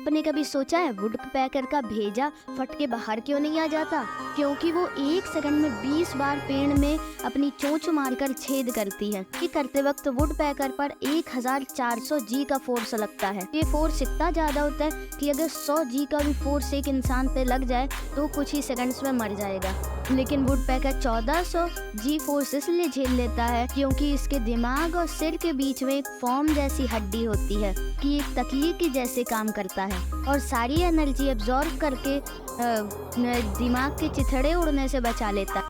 आपने कभी सोचा है वुड पैकर का भेजा फट के बाहर क्यों नहीं आ जाता? क्योंकि वो 1 सेकंड में 20 बार पेड़ में अपनी चोंच मारकर छेद करती है। ये करते वक्त वुड पैकर पर 1400 जी का फोर्स लगता है। ये फोर्स इतना ज्यादा होता है कि अगर 100 जी का भी फोर्स एक इंसान पे लग जाए तो कुछ ही सेकंड्स में मर जाएगा। लेकिन वुड पैकर 1400 जी फोर्स इसलिए झेल लेता है क्योंकि इसके दिमाग और सिर के बीच में एक फॉर्म जैसी हड्डी होती है कि एक तकिए के जैसे काम करता है और सारी एनर्जी एब्जॉर्ब करके दिमाग के चिथड़े उड़ने से बचा लेता है।